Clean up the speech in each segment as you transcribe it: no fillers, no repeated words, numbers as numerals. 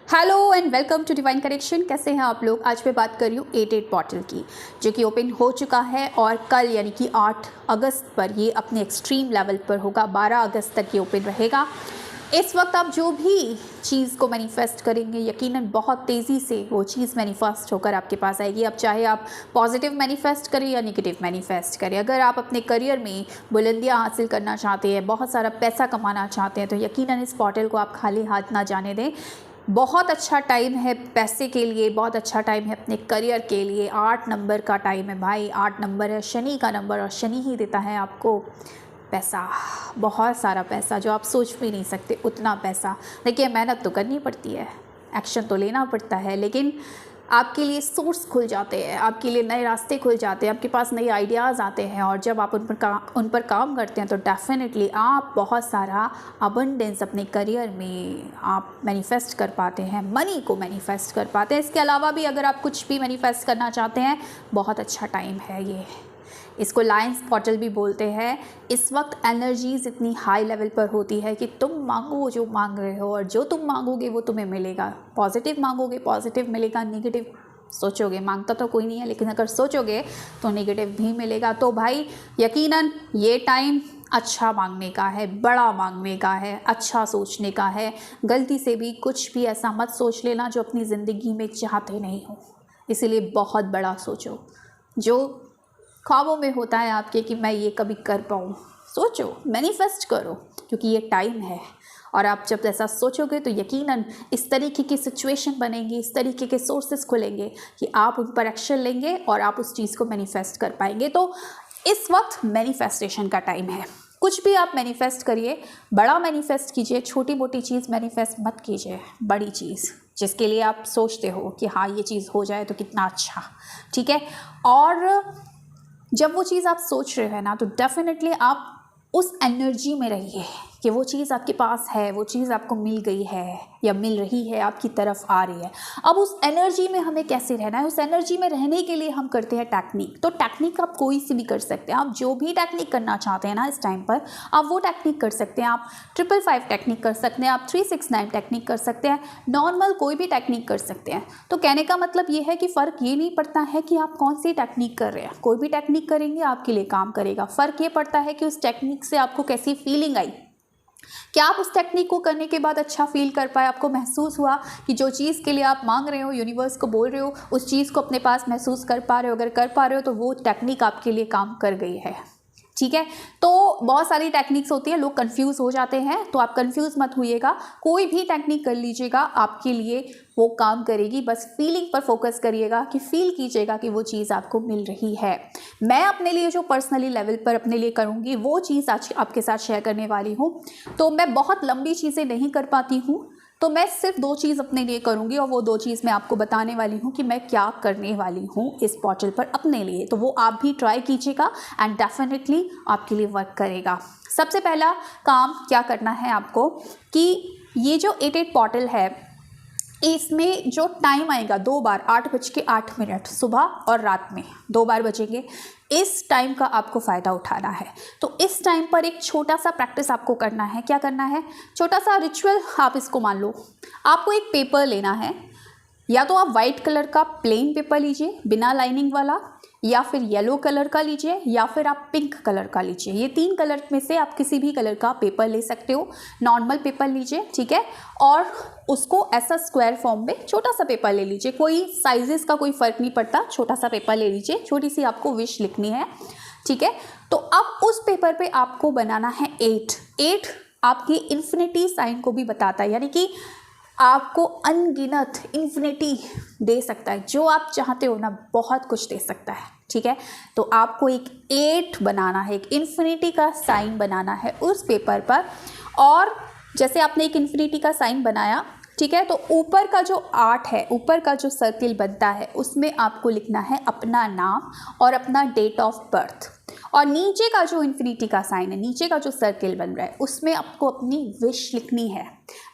Hello and welcome to divine correction. कैसे हैं आप लोग। आज मैं बात कर रही हूँ 88 पोर्टल की, जो कि ओपन हो चुका है और कल यानी कि 8 अगस्त पर ये अपने एक्सट्रीम लेवल पर होगा। 12 अगस्त तक ये ओपन रहेगा। इस वक्त आप जो भी चीज़ को मैनिफेस्ट करेंगे, यकीनन बहुत तेज़ी से वो चीज़ मैनिफेस्ट होकर आपके पास आएगी। अब चाहे आप पॉजिटिव मैनिफेस्ट करें या नेगेटिव मैनिफेस्ट करें। अगर आप अपने करियर में बुलंदियां हासिल करना चाहते हैं, बहुत सारा पैसा कमाना चाहते हैं, तो यकीनन इस पोर्टल को आप खाली हाथ ना जाने दें। बहुत अच्छा टाइम है पैसे के लिए, बहुत अच्छा टाइम है अपने करियर के लिए। 8 नंबर का टाइम है भाई, 8 नंबर है शनि का नंबर, और शनि ही देता है आपको पैसा, बहुत सारा पैसा जो आप सोच भी नहीं सकते उतना पैसा। देखिए, मेहनत तो करनी पड़ती है, एक्शन तो लेना पड़ता है, लेकिन आपके लिए सोर्स खुल जाते हैं, आपके लिए नए रास्ते खुल जाते हैं, आपके पास नए आइडियाज़ आते हैं, और जब आप उन पर काम करते हैं तो डेफिनेटली आप बहुत सारा अबंडेंस अपने करियर में आप मैनिफेस्ट कर पाते हैं, मनी को मैनिफेस्ट कर पाते हैं। इसके अलावा भी अगर आप कुछ भी मैनिफेस्ट करना चाहते हैं, बहुत अच्छा टाइम है ये। इसको लायंस पोर्टल भी बोलते हैं। इस वक्त एनर्जीज इतनी हाई लेवल पर होती है कि तुम मांगो जो मांग रहे हो, और जो तुम मांगोगे वो तुम्हें मिलेगा। पॉजिटिव मांगोगे पॉजिटिव मिलेगा, नेगेटिव सोचोगे, मांगता तो कोई नहीं है लेकिन अगर सोचोगे तो नेगेटिव भी मिलेगा। तो भाई यकीनन ये टाइम अच्छा मांगने का है, बड़ा मांगने का है, अच्छा सोचने का है। गलती से भी कुछ भी ऐसा मत सोच लेना जो अपनी ज़िंदगी में चाहते नहीं हो। इसीलिए बहुत बड़ा सोचो, जो ख्वाबों में होता है आपके कि मैं ये कभी कर पाऊँ, सोचो, मैनिफेस्ट करो, क्योंकि ये टाइम है। और आप जब ऐसा सोचोगे तो यकीनन इस तरीके की सिचुएशन बनेंगी, इस तरीके के सोर्सेस खुलेंगे कि आप उन पर एक्शन लेंगे और आप उस चीज़ को मैनिफेस्ट कर पाएंगे। तो इस वक्त मैनिफेस्टेशन का टाइम है। कुछ भी आप मैनिफेस्ट करिए, बड़ा मैनिफेस्ट कीजिए, छोटी मोटी चीज़ मैनिफेस्ट मत कीजिए, बड़ी चीज़ जिसके लिए आप सोचते हो कि हाँ ये चीज़ हो जाए तो कितना अच्छा, ठीक है। और जब वो चीज़ आप सोच रहे हैं ना, तो डेफिनेटली आप उस एनर्जी में रहिए कि वो चीज़ आपके पास है, वो चीज़ आपको मिल गई है या मिल रही है, आपकी तरफ आ रही है। अब उस एनर्जी में हमें कैसे रहना है, उस एनर्जी में रहने के लिए हम करते हैं टेक्निक। तो टेक्निक आप कोई सी भी कर सकते हैं। आप जो भी टेक्निक करना चाहते हैं ना इस टाइम पर, आप वो टेक्निक कर सकते हैं। आप 555 टेक्निक कर सकते हैं, आप 369 टेक्निक कर सकते हैं, नॉर्मल कोई भी टेक्निक कर सकते हैं। तो कहने का मतलब ये है कि फ़र्क ये नहीं पड़ता है कि आप कौन सी टेक्निक कर रहे हैं, कोई भी टेक्निक करेंगे आपके लिए काम करेगा। फ़र्क ये पड़ता है कि उस टेक्निक से आपको कैसी फीलिंग आई, क्या आप उस टेक्निक को करने के बाद अच्छा फील कर पाए, आपको महसूस हुआ कि जो चीज़ के लिए आप मांग रहे हो, यूनिवर्स को बोल रहे हो, उस चीज़ को अपने पास महसूस कर पा रहे हो। अगर कर पा रहे हो तो वो टेक्निक आपके लिए काम कर गई है, ठीक है। तो बहुत सारी टेक्निक्स होती है, लोग कंफ्यूज हो जाते हैं, तो आप कंफ्यूज मत होइएगा, कोई भी टेक्निक कर लीजिएगा, आपके लिए वो काम करेगी। बस फीलिंग पर फोकस करिएगा कि फील कीजिएगा कि वो चीज़ आपको मिल रही है। मैं अपने लिए जो पर्सनली लेवल पर अपने लिए करूँगी वो चीज़ आज आपके साथ शेयर करने वाली हूँ। तो मैं बहुत लंबी चीज़ें नहीं कर पाती हूँ, तो मैं सिर्फ 2 चीज़ अपने लिए करूँगी, और वो 2 चीज़ मैं आपको बताने वाली हूँ कि मैं क्या करने वाली हूँ इस पोर्टल पर अपने लिए। तो वो आप भी ट्राई कीजिएगा एंड डेफिनेटली आपके लिए वर्क करेगा। सबसे पहला काम क्या करना है आपको कि ये जो 88 पोर्टल है, इसमें जो टाइम आएगा 2 बार 8:08 सुबह और रात में 2 बार बजेंगे। इस टाइम का आपको फ़ायदा उठाना है। तो इस टाइम पर एक छोटा सा प्रैक्टिस आपको करना है। क्या करना है, छोटा सा रिचुअल आप इसको मान लो। आपको एक पेपर लेना है, या तो आप वाइट कलर का प्लेन पेपर लीजिए बिना लाइनिंग वाला, या फिर येलो कलर का लीजिए, या फिर आप पिंक कलर का लीजिए। ये 3 कलर में से आप किसी भी कलर का पेपर ले सकते हो। नॉर्मल पेपर लीजिए, ठीक है, और उसको ऐसा स्क्वायर फॉर्म में छोटा सा पेपर ले लीजिए। कोई साइजेस का कोई फ़र्क नहीं पड़ता, छोटा सा पेपर ले लीजिए। छोटी सी आपको विश लिखनी है, ठीक है। तो अब उस पेपर पे आपको बनाना है 8 आपकी इन्फिनिटी साइन को भी बताता है, यानी कि आपको अनगिनत इन्फिनिटी दे सकता है। जो आप चाहते हो ना, बहुत कुछ दे सकता है, ठीक है। तो आपको एक 8 बनाना है, एक इन्फिनिटी का साइन बनाना है उस पेपर पर। और जैसे आपने एक इन्फिनिटी का साइन बनाया, ठीक है, तो ऊपर का जो 8 है, ऊपर का जो सर्किल बनता है, उसमें आपको लिखना है अपना नाम और अपना डेट ऑफ बर्थ। और नीचे का जो इन्फिनिटी का साइन है, नीचे का जो सर्किल बन रहा है, उसमें आपको अपनी विश लिखनी है।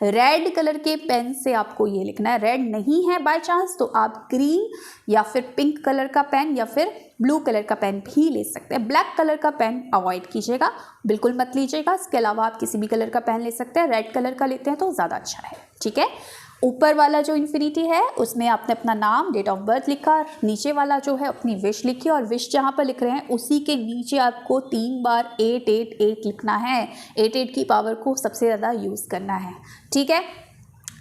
रेड कलर के पेन से आपको ये लिखना है। रेड नहीं है बाय चांस तो आप ग्रीन या फिर पिंक कलर का पेन या फिर ब्लू कलर का पेन भी ले सकते हैं। ब्लैक कलर का पेन अवॉइड कीजिएगा, बिल्कुल मत लीजिएगा। इसके अलावा आप किसी भी कलर का पेन ले सकते हैं। रेड कलर का लेते हैं तो ज़्यादा अच्छा है, ठीक है। ऊपर वाला जो इन्फिनिटी है उसमें आपने अपना नाम, डेट ऑफ बर्थ लिखा, नीचे वाला जो है अपनी विश लिखी, और विश जहाँ पर लिख रहे हैं उसी के नीचे आपको 3 बार 888 लिखना है। 88 की पावर को सबसे ज़्यादा यूज़ करना है, ठीक है।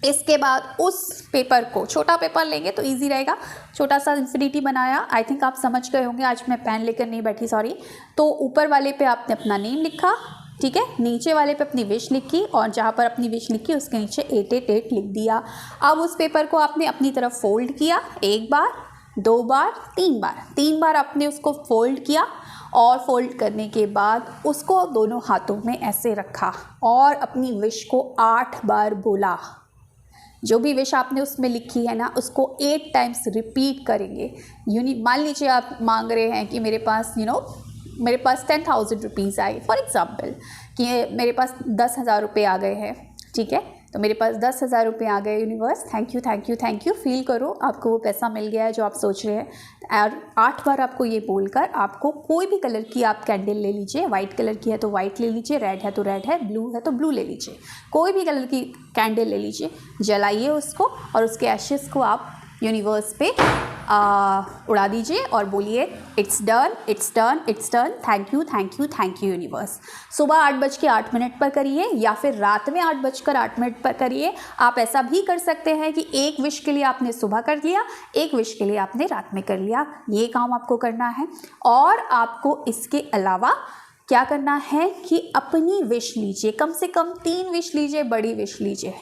इसके बाद उस पेपर को, छोटा पेपर लेंगे तो इजी रहेगा, छोटा सा इन्फिनिटी बनाया, आई थिंक आप समझ गए होंगे, आज मैं पेन लेकर नहीं बैठी, सॉरी। तो ऊपर वाले पे आपने अपना नेम लिखा, ठीक है, नीचे वाले पे अपनी विश लिखी, और जहाँ पर अपनी विश लिखी उसके नीचे 888 लिख दिया। अब उस पेपर को आपने अपनी तरफ फोल्ड किया, 1 बार, 2 बार, 3 बार आपने उसको फोल्ड किया, और फोल्ड करने के बाद उसको दोनों हाथों में ऐसे रखा और अपनी विश को 8 बार बोला। जो भी विश आपने उसमें लिखी है ना, उसको 8 टाइम्स रिपीट करेंगे। मान लीजिए आप मांग रहे हैं कि मेरे पास मेरे पास 10,000 रुपीज़ आए, फॉर एग्ज़ाम्पल, कि मेरे पास 10,000 रुपये आ गए हैं, ठीक है, तो मेरे पास 10,000 रुपये आ गए, universe thank you thank you thank you, feel करो आपको वो पैसा मिल गया है जो आप सोच रहे हैं। और 8 बार आपको ये बोलकर आपको कोई भी कलर की आप कैंडल ले लीजिए, वाइट कलर की है तो वाइट ले लीजिए, रेड है तो रेड है, ब्लू है तो ब्लू ले लीजिए, कोई भी कलर की कैंडल ले लीजिए, जलाइए उसको, और उसके एशेस को आप यूनिवर्स पे उड़ा दीजिए और बोलिए it's done it's done it's done, thank you thank you thank you universe. सुबह 8:08 पर करिए या फिर रात में 8:08 पर करिए। आप ऐसा भी कर सकते हैं कि एक विश के लिए आपने सुबह कर लिया, एक विश के लिए आपने रात में कर लिया, ये काम आपको करना है। और आपको इसके अलावा क्या करना है कि अपनी विश लीजिए, कम से कम 3 विश लीजिए, बड़ी विश लीजिए।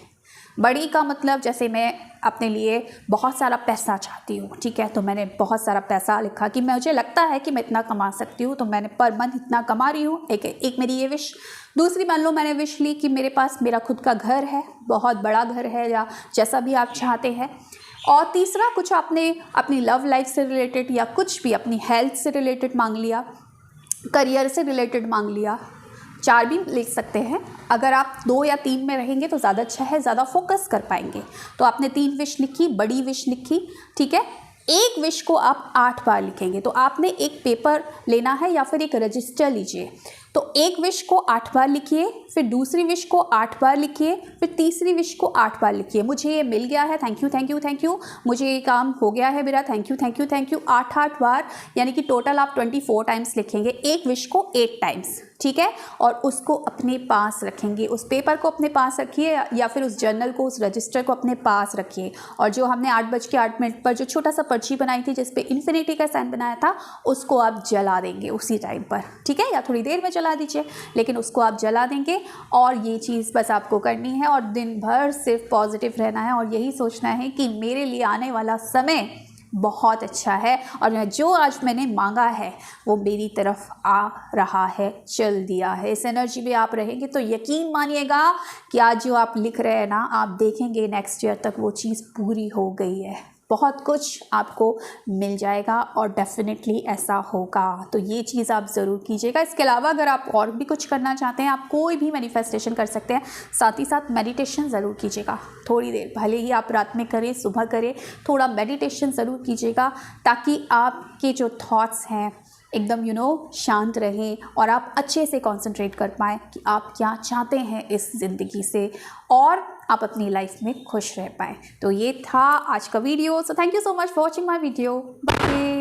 बड़ी का मतलब जैसे मैं अपने लिए बहुत सारा पैसा चाहती हूँ, ठीक है, तो मैंने बहुत सारा पैसा लिखा कि मुझे लगता है कि मैं इतना कमा सकती हूँ, तो मैंने पर मंथ इतना कमा रही हूँ, एक मेरी ये विश। दूसरी मान लो मैंने विश ली कि मेरे पास मेरा खुद का घर है, बहुत बड़ा घर है, या जैसा भी आप चाहते हैं। और तीसरा कुछ आपने अपनी लव लाइफ से रिलेटेड या कुछ भी अपनी हेल्थ से रिलेटेड मांग लिया, करियर से रिलेटेड मांग लिया, 4 भी लिख सकते हैं। अगर आप 2 या 3 में रहेंगे तो ज़्यादा अच्छा है, ज़्यादा फोकस कर पाएंगे। तो आपने 3 विश लिखी, बड़ी विश लिखी, ठीक है। एक विश को आप 8 बार लिखेंगे, तो आपने एक पेपर लेना है या फिर एक रजिस्टर लीजिए, तो एक विश को 8 बार लिखिए, फिर दूसरी विश को 8 बार लिखिए, फिर तीसरी विश को 8 बार लिखिए। मुझे ये मिल गया है, thank you thank you thank you, मुझे ये काम हो गया है मेरा, thank you thank you thank you, 8 बार, यानी कि टोटल आप 24 टाइम्स लिखेंगे, एक विश को 8 टाइम्स, ठीक है। और उसको अपने पास रखेंगे, उस पेपर को अपने पास रखिए या फिर उस जर्नल को, उस रजिस्टर को अपने पास रखिए। और जो हमने 8:08 पर जो छोटा सा पर्ची बनाई थी जिस पे इन्फिनिटी का साइन बनाया था, उसको आप जला देंगे उसी टाइम पर, ठीक है, या थोड़ी देर में जला दीजिए, लेकिन उसको आप जला देंगे। और ये चीज़ बस आपको करनी है और दिन भर सिर्फ पॉजिटिव रहना है और यही सोचना है कि मेरे लिए आने वाला समय बहुत अच्छा है और जो आज मैंने मांगा है वो मेरी तरफ आ रहा है, चल दिया है। इस एनर्जी में आप रहेंगे तो यकीन मानिएगा कि आज जो आप लिख रहे हैं ना, आप देखेंगे नेक्स्ट ईयर तक वो चीज़ पूरी हो गई है, बहुत कुछ आपको मिल जाएगा और डेफिनेटली ऐसा होगा। तो ये चीज़ आप ज़रूर कीजिएगा। इसके अलावा अगर आप और भी कुछ करना चाहते हैं, आप कोई भी मैनिफेस्टेशन कर सकते हैं, साथ ही साथ मेडिटेशन ज़रूर कीजिएगा थोड़ी देर, भले ही आप रात में करें सुबह करें, थोड़ा मेडिटेशन ज़रूर कीजिएगा ताकि आपके जो थॉट्स हैं एकदम शांत रहें और आप अच्छे से कंसंट्रेट कर पाएँ कि आप क्या चाहते हैं इस ज़िंदगी से और आप अपनी लाइफ में खुश रह पाएँ। तो ये था आज का video. So thank you so much for watching my video. Bye.